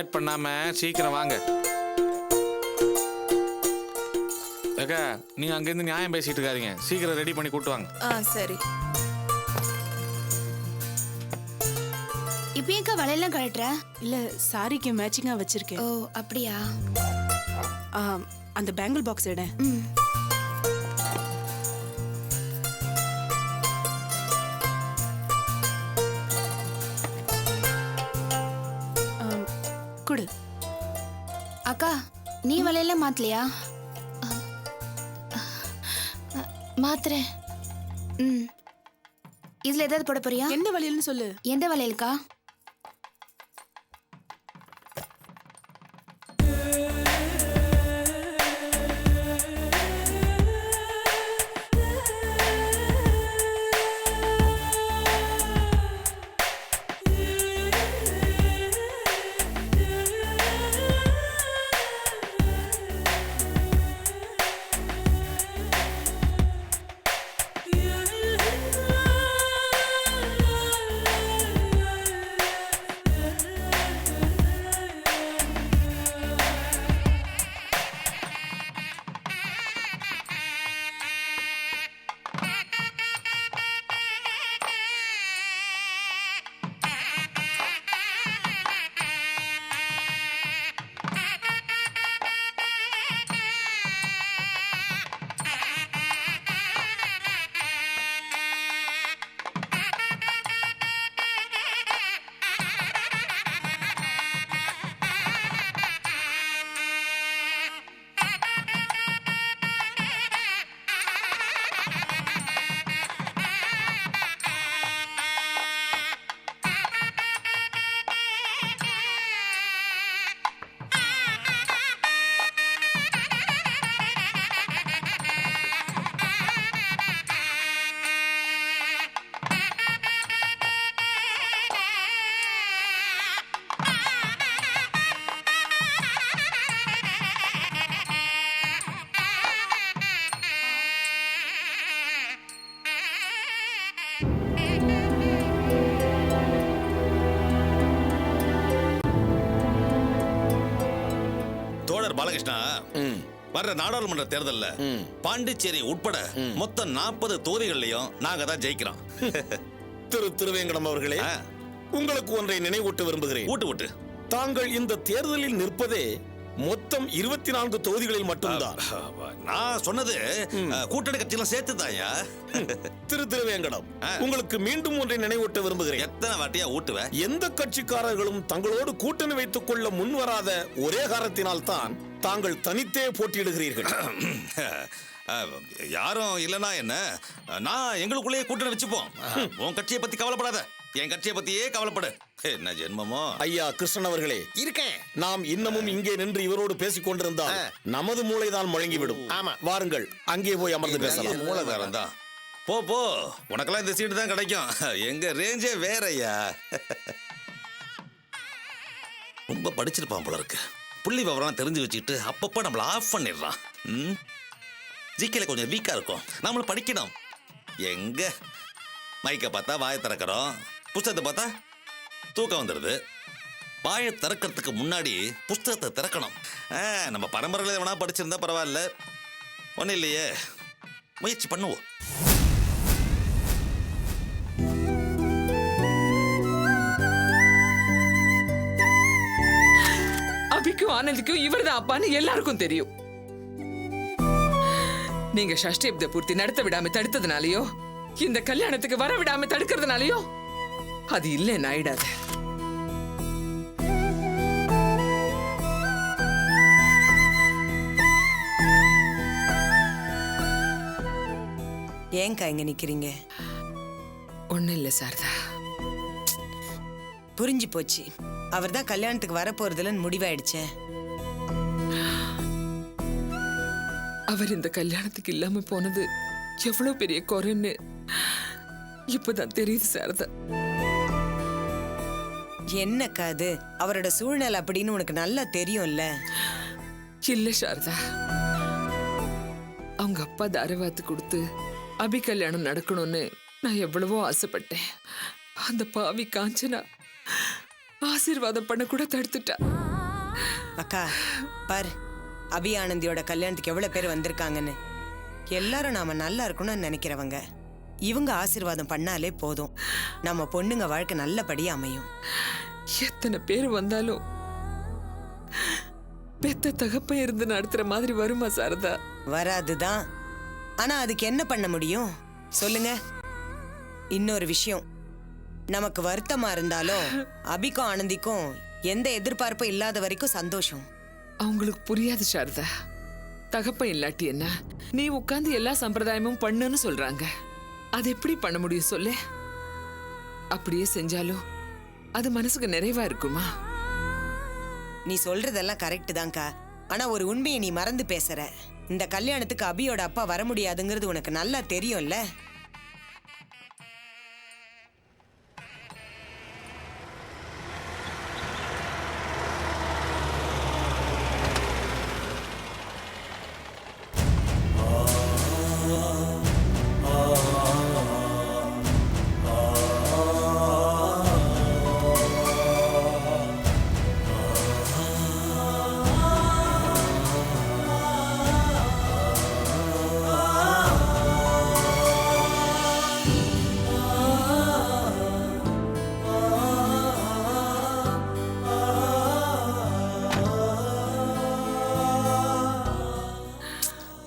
Late பண்ணாம சீக்கிரம் வாங்க. அக்கா நீங்க அங்கிருந்து நியாயம் பேசிட்டு இருக்காதீங்க, சீக்கிரம் ரெடி பண்ணி கூட்டு வாங்க. சரி. இப்போ ஏக்கா வளையெல்லாம் கழட்டுற? இல்ல சாரிக்கு மேட்சிங்கா வச்சிருக்கேன். ஓ அப்படியா? அந்த பேங்கிள் பாக்ஸ் எடு. குடு. அக்கா நீ வளையெல்லாம் மாத்தலையா? மாத்துறேன். இதுல ஏதாவது போட போறியா? எந்த வளையல்னு சொல்லு. எந்த வளையலுக்கா? பாலகிருஷ்ணா, வர்ற நாடாளுமன்ற தேர்தல்ல பாண்டிச்சேரி உட்பட மொத்தம் 40 தொகுதிகள்லயும் நாங்க தான் ஜெயிக்கிறோம். திருவேங்கடம் அவர்களே, உங்களுக்கு ஒன்றை நினைவூட்ட விரும்புகிறேன். ஊட்டு தாங்கள் இந்த தேர்தலில் நிற்பதே மொத்தம் 24 தொகுதிகளில் மட்டும்தான். நான் சொன்னது கூட்டணி கட்சியெல்லாம் சேர்த்துதாயா. திருவேங்கடம், உங்களுக்கு மீண்டும் ஒன்றை நினைவூட்ட விரும்புகிறேன். எத்தனை வாட்டியா ஊட்டுவேன்? எந்த கட்சிக்காரர்களும் தங்களோடு கூட்டணி வைத்துக் கொள்ள முன் வராத ஒரே காரணத்தினால் தான் தாங்கள் தனித்தே போட்டியிடுகிறீர்கள். யாரும் இல்லனா என்ன, நான் எங்களுக்குள்ளேயே கூட்டணி வச்சுப்போம். உன் கட்சியை பத்தி கவலைப்படாத, என் கட்சியை பத்தியே கவலைப்படு. என்ன ஜென்மமோ. ஐயா கிருஷ்ணன் அவர்களே, இருக்கேன். நாம் இன்னமும் இங்கே நின்று இவரோடு பேசிக் கொண்டிருந்தால் நமது மூளைதான் முழங்கிவிடும். ஆமா, வாருங்கள், அங்கே போய் அமர்ந்து பேசலாம். மூலகாரம் தான். போ, உனக்கெல்லாம் இந்த சீட்டு தான் கிடைக்கும். எங்க ரேஞ்சே வேறயா. ரொம்ப படிச்சிருப்பான் போல இருக்கு. புள்ளி விவரம் தெரிஞ்சு வச்சுக்கிட்டு அப்பப்போ நம்மள ஆஃப் பண்ணிடுறான். ஜிகேல கொஞ்சம் வீக்கா இருக்கும், நம்மளும் படிக்கணும். எங்க மைக்கை பார்த்தா வாயை திறக்கிறோம், புஸ்தகத்தை பார்த்தா தூக்கம் வந்துடுது. வாயை திறக்கிறதுக்கு முன்னாடி புஸ்தகத்தை திறக்கணும். நம்ம பரம்பரையில் எவனா படிச்சிருந்தா பரவாயில்ல, ஒன்றும் இல்லையே, முயற்சி பண்ணுவோம். அபிக்கும் ஆனந்திக்கும் இவர்தான் அப்பான்னு எல்லாருக்கும் தெரியும். நீங்க ஷஷ்டிப்த பூர்த்தி நடத்த விடாம தடுத்ததுனாலயோ, இந்த கல்யாணத்துக்கு வர விடாம தடுக்கிறதுனாலயோ அது இல்லைன்னு ஆயிடாது. ஏங்கா இங்க நிக்கிறீங்க? ஒண்ணும் இல்ல சாரதா. புரிஞ்சு போச்சு, அவர்தான் கல்யாணத்துக்கு வர போறதுலன்னு முடிவாயிடுச்சே. அவர் இந்த கல்யாணத்துக்கு இல்லாம போனது எவ்வளவு பெரிய குறைன்னு இப்பதான் தெரியுது சாரதா. என்னக்கா அது, அவரோட சூழ்நிலை அப்படின்னு உனக்கு நல்லா தெரியும்ல. இல்ல சாரதா, அவங்க அப்பா தாரவாத்து கொடுத்து அபி கல்யாணம் நடக்கணும்னு நான் எவ்வளவோ ஆசைப்பட்டேன். அந்த பாவி காஞ்சனா ஆசீர்வாதம் பண்ண கூட தடுத்துட்டா. அக்கா பார், அபி ஆனந்தியோட கல்யாணத்துக்கு எவ்வளவு பேர் வந்திருக்காங்கன்னு. எல்லாரும் நாம நல்லா இருக்கணும்னு நினைக்கிறவங்க. இவங்க ஆசீர்வாதம் பண்ணாலே போதும், நம்ம பொண்ணுங்க வாழ்க்கை நல்லபடியா அமையும். எத்தனை பேர் வந்தாலும் பெத்த தகப்ப இருந்து நடத்துற மாதிரி வருமா சாரதா? வராதுதான். ஆனா அதுக்கு என்ன பண்ண முடியும் சொல்லுங்க? இன்னொரு விஷயம், நமக்கு வருத்தமா இருந்தாலும் அபிக்கும் ஆனந்திக்கும் எந்த எதிர்பார்ப்பும் இல்லாத வரைக்கும் சந்தோஷம். அவங்களுக்கு புரியாது சாரதா. தகப்ப இல்லாட்டி என்ன, நீ உட்கார்ந்து எல்லா சம்பிரதாயமும் பண்ணுன்னு சொல்றாங்க. அது எப்படி பண்ண முடியும் சொல்லு? அப்படியே செஞ்சாலும் அது மனசுக்கு நிறைவா இருக்குமா? நீ சொல்றதெல்லாம் கரெக்ட் தான்க்கா. ஆனா ஒரு உண்மையை நீ மறந்து பேசுற. இந்த கல்யாணத்துக்கு அபியோட அப்பா வர முடியாதுங்கிறது உனக்கு நல்லா தெரியும்ல.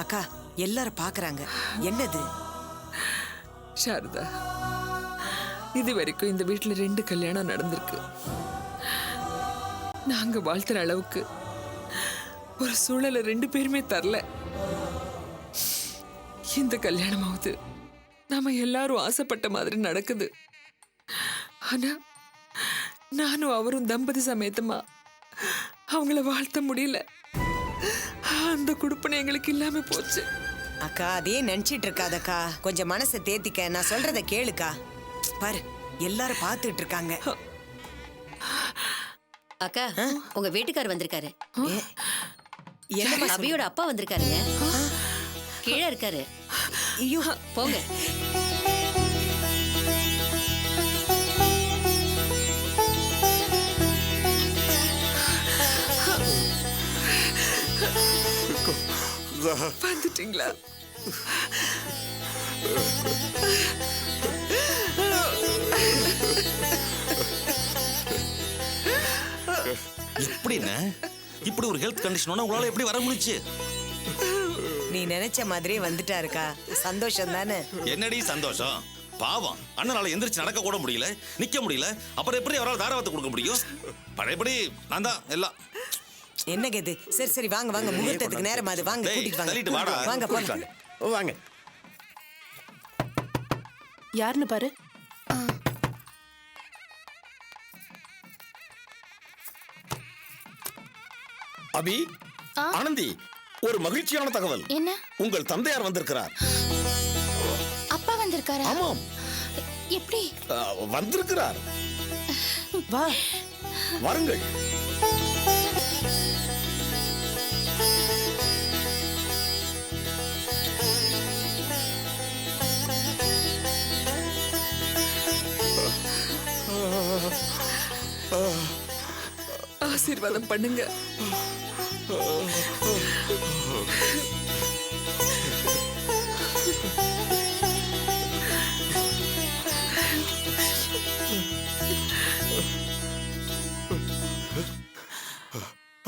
அக்கா எல்லாரும் பாக்குறாங்க. என்னது சாரதா, இது வரைக்கும் இந்த வீட்டுல 2 கல்யாணம் நடந்திருக்கு. நாங்க வாழ்த்துற அளவுக்கு ஒரு சூழலை 2 பேருமே தரல. இந்த கல்யாணமாவது நாம எல்லாரும் ஆசைப்பட்ட மாதிரி நடக்குது. ஆனா நானும் அவரும் தம்பதி சமேதமா அவங்கள வாழ்த்த முடியல. அந்த குடுப்பனை எங்களுக்கு இல்லாம போச்சு. அக்கா அதே நினைச்சிட்டு இருக்காதக்கா, கொஞ்சம் மனசை தேத்திக்க. நான் சொல்றத கேளுக்கா. பாரு, எல்லாரும் பாத்துட்டு இருக்காங்க. அக்கா, உங்க வீட்டுக்கார் வந்திருக்காரு. என்னம்மா சொல்ற? அபியோட அப்பா வந்திருக்காருங்க. கீழே இருக்காரு. ஐயோ, போங்க. வந்துட்டீங்களா? எப்படின்னு இப்படி ஒரு ஹெல்த் கண்டிஷனோட உங்களால எப்படி வர முடிச்சு? நீ நினைச்ச மாதிரியே வந்துட்டாருக்கா. சந்தோஷம் தானே? என்னடி சந்தோஷம்? பாவம், அண்ணனால எந்திரிச்சு நடக்க கூட முடியல, நிக்க முடியல. அப்புறம் எப்படி அவரால் தாராவத்தை கொடுக்க முடியும்? பழையபடி நான் தான் எல்லாம். என்ன கேது? சரி சரி, வாங்க வாங்க, முகூர்த்தத்துக்கு நேரம் அது. வாங்க, டேய், கூட்டிட்டு தள்ளிட்டு வாங்க. வாடா. வாங்க போலாம். வாங்க. யாருன்னு பாரு. அபி, ஆனந்தி, ஒரு மகிழ்ச்சியான தகவல். என்ன? உங்கள் தந்தையார் வந்திருக்கிறார். அப்பா வந்திருக்காரா? ஆமாம், எப்படி? வந்திருக்கிறார். வா. வாருங்கள். ஆசீர்வாதம் பண்ணுங்க.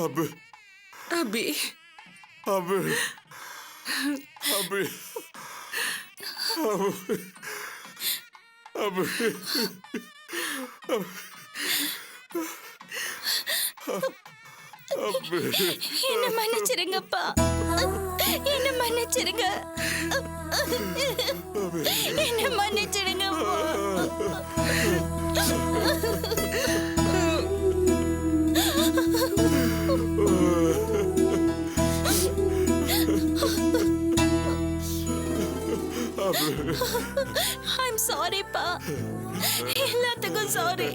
அபி, அபி, அபி, அபி, அபி, அபி. என்ன மன்னிச்சிருங்கப்பா. என்ன மன்னிச்சிருங்க. என்ன மன்னிச்சிடுங்கப்பா. I'm sorry பா. எல்லாத்துக்கும் சாரி.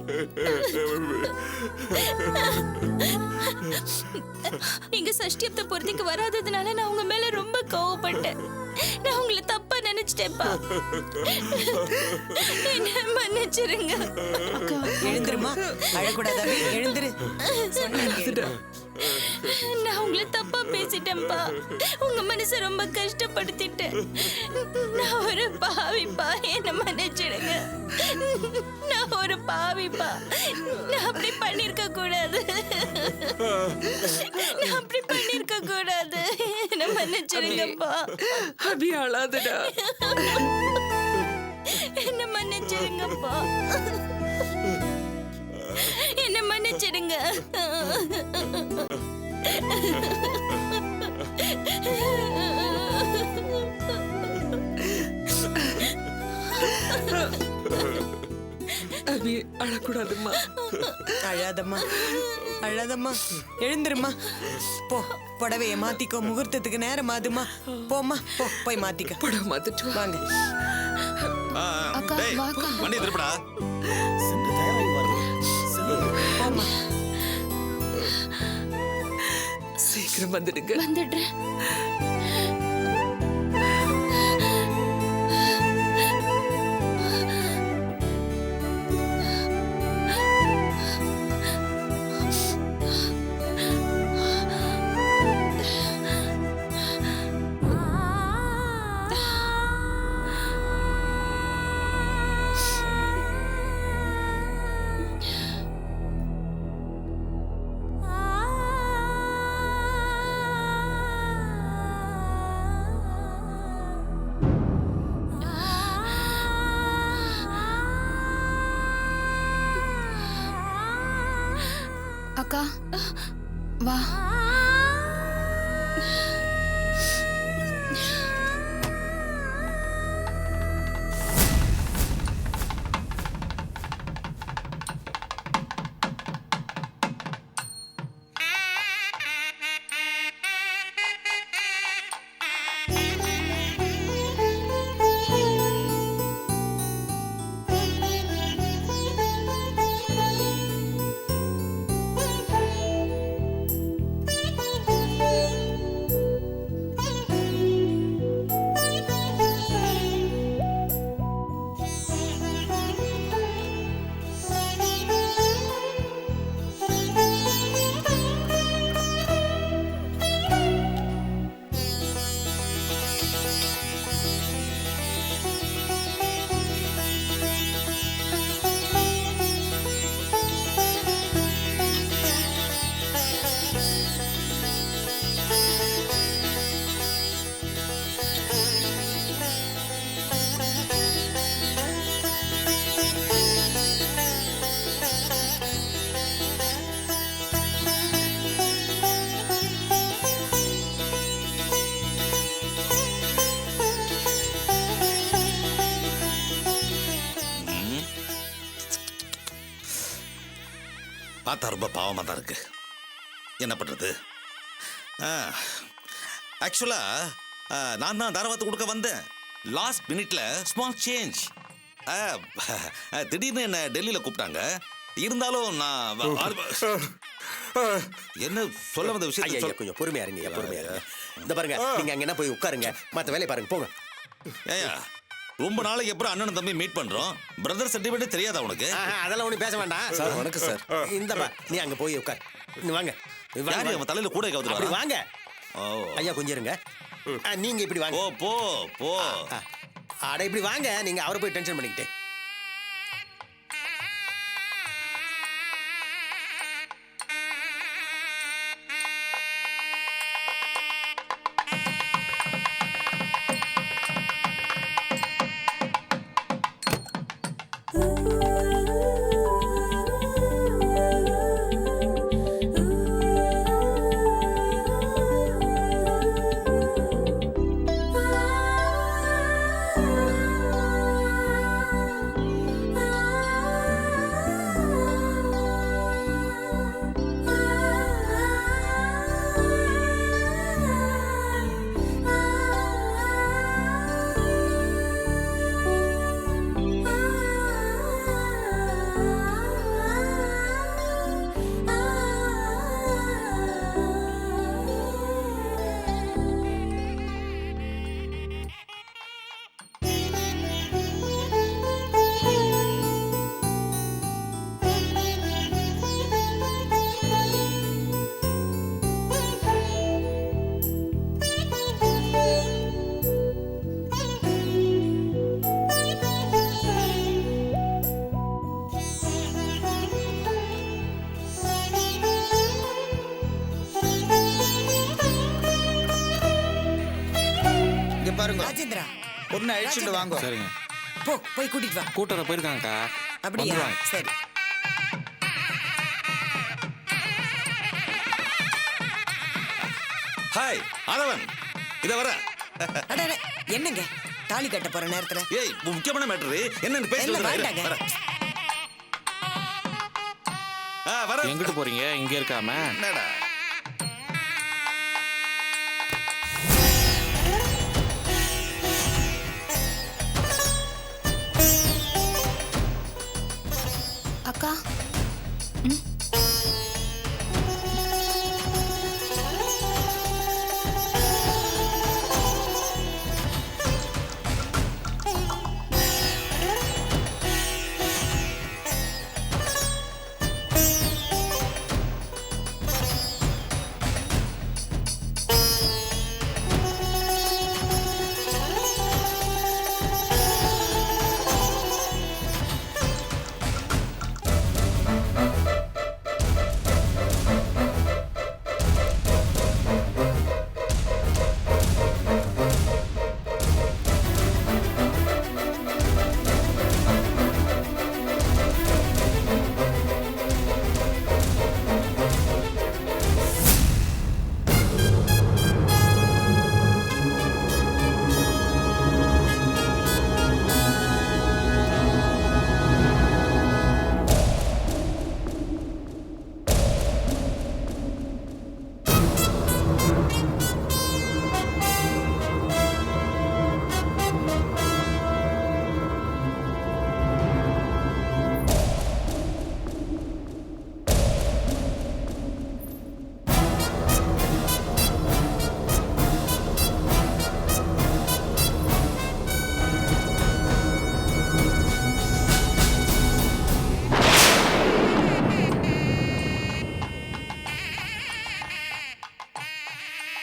நீங்க சஷ்டியப்த பூர்த்திக்கு வராததுனால நான் உங்க மேல ரொம்ப கோவப்பட்டேன். நான் உங்களை தப்பா நினைச்சிட்டேன்ப்பா. என்ன மன்னிச்சிருங்க. எழுந்துருமா, அழக்கூடாது. அபி, எழுந்துரு. சொன்னா கேளு. நான் உங்களை தப்பா பேசிட்டேன்ப்பா. உங்க மனசை ரொம்ப கஷ்டப்படுத்திட்டேன். நான் ஒரு பாவிப்பா, என்ன மன்னிச்சிடுங்க. நான் ஒரு பாவிப்பா. நான் அப்படி பண்ணிருக்க கூடாது. நான் அப்படி பண்ணிருக்க கூடாது. என்ன மன்னிச்சிடுங்கப்பா. அபி அழாதடா. என்ன மன்னிச்சிடுங்கப்பா. என்ன மன்னிச்சிடுங்க. அபி அழக்கூடாதும்மா. அழாதம்மா, அழாதம்மா. எழுந்துருமா. போ, புடவைய மாத்திக்கோ. முகூர்த்தத்துக்கு நேரம் ஆதுமா. போம்மா, போ, போய் மாத்திக்க. புடவை மாத்திட்டு வாங்க. டேய், வண்டி திருப்படா. போம்மா. சீக்கிரம் வந்துடுங்க. வந்துடுறேன். அக்கா வா. பார்த்தா ரொம்ப பாவமாக தான் இருக்கு. என்ன பண்ணுறது? ஆக்சுவலாக நான் தான் தாரவாத்து கொடுக்க வந்தேன். லாஸ்ட் மினிட்ல ஸ்மால் சேஞ்ச். திடீர்னு என்ன டெல்லியில் கூப்பிட்டாங்க. இருந்தாலும் நான் என்ன சொல்ல வந்த விஷயம் கொஞ்சம் பொறுமையா இருங்க, பொறுமையா இருங்க. இந்த பாருங்க, நீங்க அங்க என்ன போய் உட்காருங்க, மற்ற வேலையை பாருங்க, போங்க. ஏயா, ரொம்ப நாளைக்கு அப்புறம் அண்ணன் தம்பி மீட் பண்றோம். பிரதர் சென்டிமெண்ட் தெரியாதா உனக்கு? அதெல்லாம் ஒன்றும் பேச வேண்டாம் சார். வணக்கம் சார். இந்தப்பா நீ அங்க போய் உட்கார். நீ வாங்க. யாரு அவன் தலையில கூட அப்படி வாங்க. ஓ ஐயா கொஞ்சம் இருங்க. நீங்க இப்படி வாங்க. ஓ போ போ. அட இப்படி வாங்க. நீங்க அவரை போய் டென்ஷன் பண்ணிக்கிட்டு. பாருங்க ராஜேந்திரா பொண்ணு அழிச்சுட்டு வாங்க. சரிங்க. போய் கூட்டிட்டு வா. கூட்டத்தை போயிருக்காங்கக்கா. அப்படியா? வந்துருவாங்க. சரி. ஹாய் ஆதவன், இத வர. அட என்னங்க தாலி கட்ட போற நேரத்துல? ஏய் முக்கியமான மேட்டரு என்னன்னு பேசி எல்லாம் வேண்டாங்க. வர. எங்கிட்டு போறீங்க? இங்க இருக்காம என்னடா அக்கா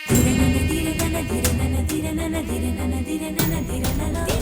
திரணன திரணன திரணன திரணன திரணன திரணன திரணன